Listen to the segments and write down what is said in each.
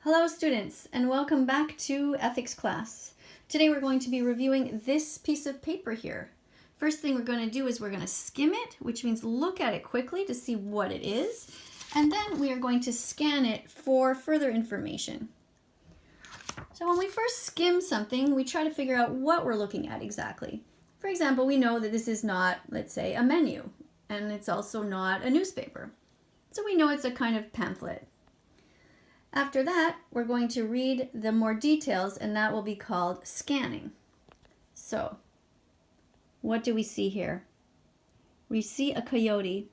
Hello students, and welcome back to ethics class. Today we're going to be reviewing this piece of paper here. First thing we're going to do is we're going to skim it, which means look at it quickly to see what it is, and then we are going to scan it for further information. So when we first skim something, we try to figure out what we're looking at exactly. For example, we know that this is not, let's say, a menu, and it's also not a newspaper. So we know it's a kind of pamphlet. After that, we're going to read the more details, and that will be called scanning. So, what do we see here? We see a coyote.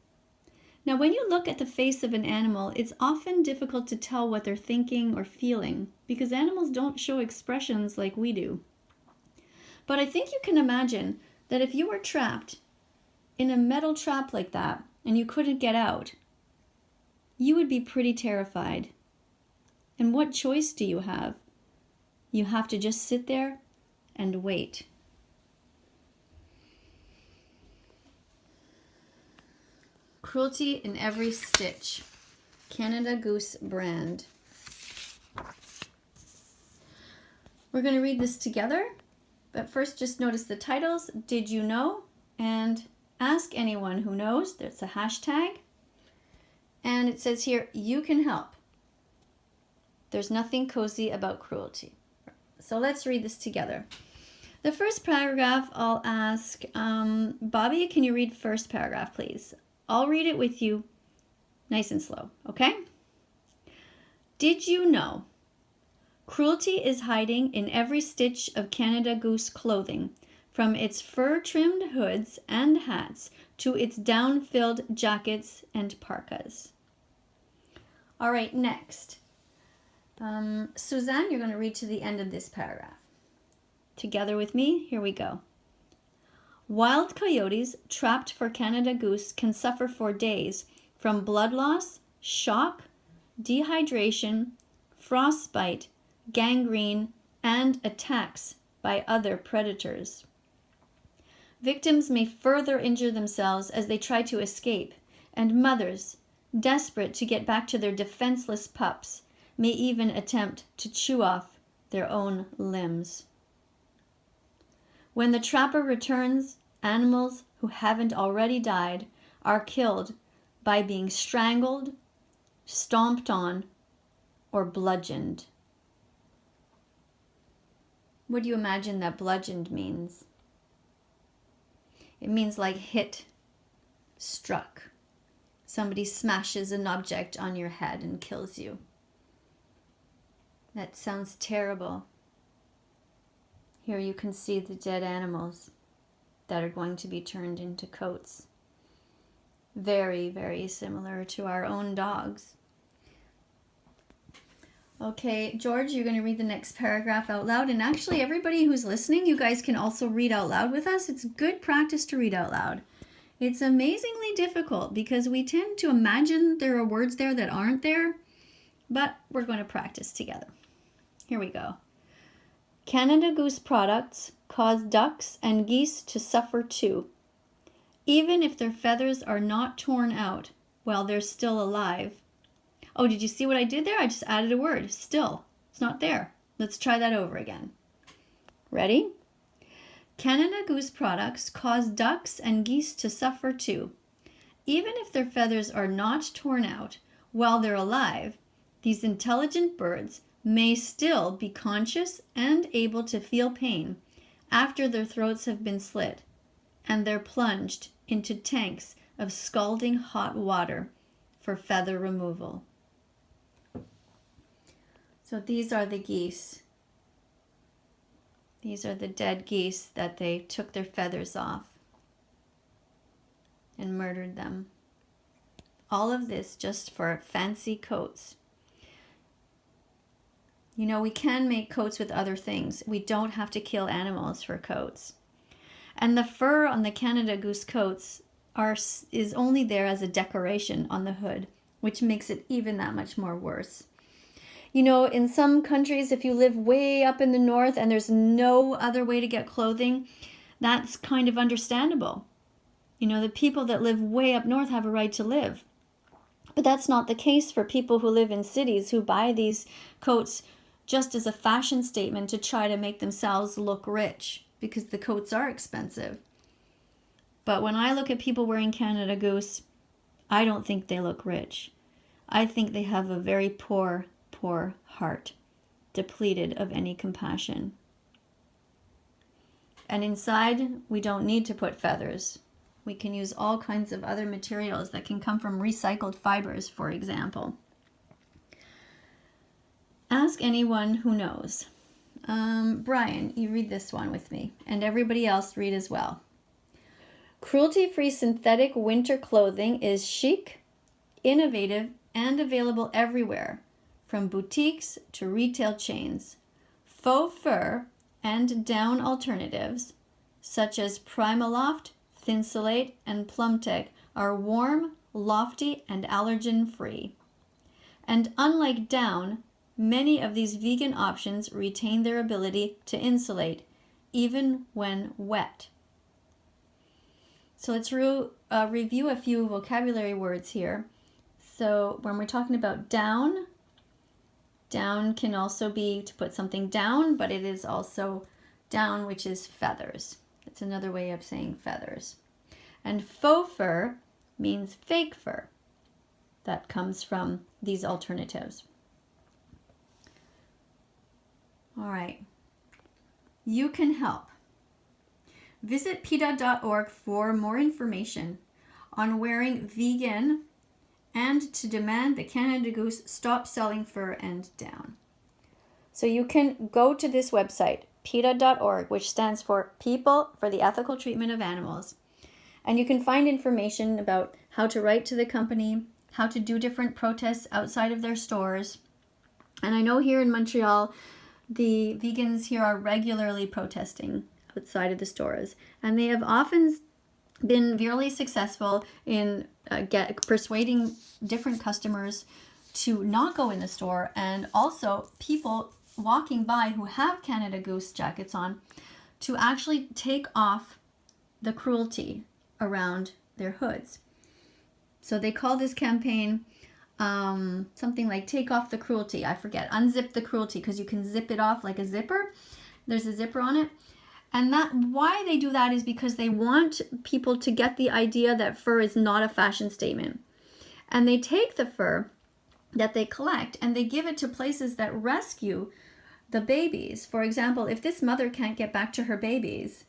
Now, when you look at the face of an animal, it's often difficult to tell what they're thinking or feeling because animals don't show expressions like we do. But I think you can imagine that if you were trapped in a metal trap like that and you couldn't get out, you would be pretty terrified. And what choice do you have? You have to just sit there and wait. Cruelty in Every Stitch, Canada Goose brand. We're going to read this together, but first just notice the titles, Did You Know? And Ask Anyone Who Knows. There's a hashtag. And it says here, You Can Help. There's nothing cozy about cruelty. So let's read this together. The first paragraph, I'll ask, Bobby, can you read first paragraph, please? I'll read it with you nice and slow, okay? Did you know? Cruelty is hiding in every stitch of Canada Goose clothing, from its fur-trimmed hoods and hats to its down-filled jackets and parkas. All right, next. Suzanne, you're going to read to the end of this paragraph. Together with me, here we go. Wild coyotes trapped for Canada Goose can suffer for days from blood loss, shock, dehydration, frostbite, gangrene, and attacks by other predators. Victims may further injure themselves as they try to escape, and mothers, desperate to get back to their defenseless pups, may even attempt to chew off their own limbs. When the trapper returns, animals who haven't already died are killed by being strangled, stomped on, or bludgeoned. What do you imagine that bludgeoned means? It means like hit, struck. Somebody smashes an object on your head and kills you. That sounds terrible. Here you can see the dead animals that are going to be turned into coats. Very, very similar to our own dogs. Okay, George, you're going to read the next paragraph out loud. And actually, everybody who's listening, you guys can also read out loud with us. It's good practice to read out loud. It's amazingly difficult because we tend to imagine there are words there that aren't there, but we're going to practice together. Here we go. Canada Goose products cause ducks and geese to suffer too, even if their feathers are not torn out while they're still alive. Oh, did you see what I did there? I just added a word, still. It's not there. Let's try that over again. Ready? Canada Goose products cause ducks and geese to suffer too, even if their feathers are not torn out while they're alive. These intelligent birds may still be conscious and able to feel pain after their throats have been slit and they're plunged into tanks of scalding hot water for feather removal. So these are the geese. These are the dead geese that they took their feathers off and murdered them. All of this just for fancy coats. You know, we can make coats with other things. We don't have to kill animals for coats. And the fur on the Canada Goose coats is only there as a decoration on the hood, which makes it even that much more worse. You know, in some countries, if you live way up in the north and there's no other way to get clothing, that's kind of understandable. You know, the people that live way up north have a right to live. But that's not the case for people who live in cities who buy these coats just as a fashion statement to try to make themselves look rich, because the coats are expensive. But when I look at people wearing Canada Goose, I don't think they look rich. I think they have a very poor, poor heart, depleted of any compassion. And inside, we don't need to put feathers. We can use all kinds of other materials that can come from recycled fibers, for example. Ask anyone who knows. Brian, you read this one with me, and everybody else read as well. Cruelty-free synthetic winter clothing is chic, innovative, and available everywhere, from boutiques to retail chains. Faux fur and down alternatives, such as Primaloft, Thinsulate, and Plumtech, are warm, lofty, and allergen-free. And unlike down, many of these vegan options retain their ability to insulate, even when wet. So let's review a few vocabulary words here. So when we're talking about down, down can also be to put something down, but it is also down, which is feathers. It's another way of saying feathers. And faux fur means fake fur. That comes from these alternatives. All right. You can help. Visit PETA.org for more information on wearing vegan and to demand the Canada Goose stop selling fur and down. So you can go to this website, PETA.org, which stands for People for the Ethical Treatment of Animals. And you can find information about how to write to the company, how to do different protests outside of their stores. And I know here in Montreal, the vegans here are regularly protesting outside of the stores. And they have often been really successful in persuading different customers to not go in the store, and also people walking by who have Canada Goose jackets on to actually take off the cruelty around their hoods. So they call this campaign something like Take Off the Cruelty. I forget. Unzip the Cruelty, because you can zip it off like a zipper. There's a zipper on it. And why they do that is because they want people to get the idea that fur is not a fashion statement. And they take the fur that they collect and they give it to places that rescue the babies. For example, if this mother can't get back to her babies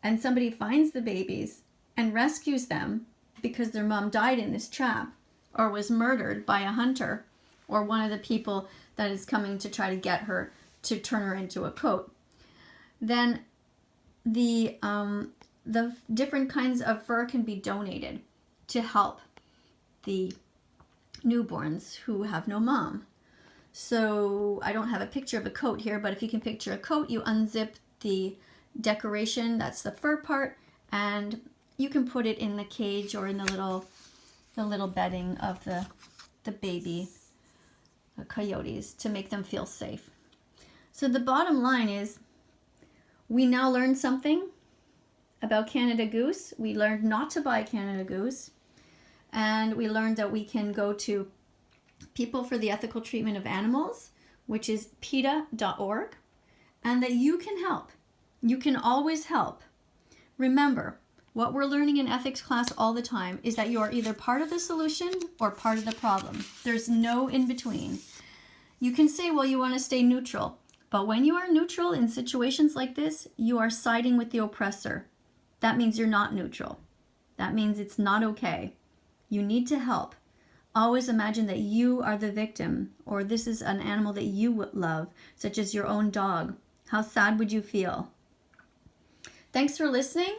and somebody finds the babies and rescues them because their mom died in this trap or was murdered by a hunter or one of the people that is coming to try to get her to turn her into a coat, then the different kinds of fur can be donated to help the newborns who have no mom. So I don't have a picture of a coat here, but if you can picture a coat, you unzip the decoration, that's the fur part, and you can put it in the cage or in the little bedding of the baby coyotes to make them feel safe. So the bottom line is, we now learned something about Canada Goose. We learned not to buy Canada Goose. And we learned that we can go to People for the Ethical Treatment of Animals, which is PETA.org, and that you can help. You can always help. Remember, what we're learning in ethics class all the time is that you are either part of the solution or part of the problem. There's no in between. You can say, well, you want to stay neutral. But when you are neutral in situations like this, you are siding with the oppressor. That means you're not neutral. That means it's not okay. You need to help. Always imagine that you are the victim, or this is an animal that you love, such as your own dog. How sad would you feel? Thanks for listening.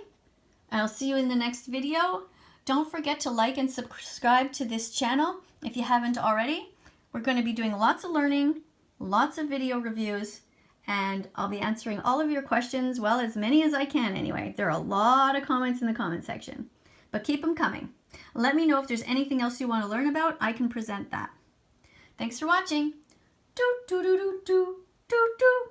I'll see you in the next video. Don't forget to like and subscribe to this channel if you haven't already. We're going to be doing lots of learning, lots of video reviews, and I'll be answering all of your questions, well, as many as I can anyway. There are a lot of comments in the comment section, but keep them coming. Let me know if there's anything else you want to learn about. I can present that. Thanks for watching. Do, do, do, do, do, do, do.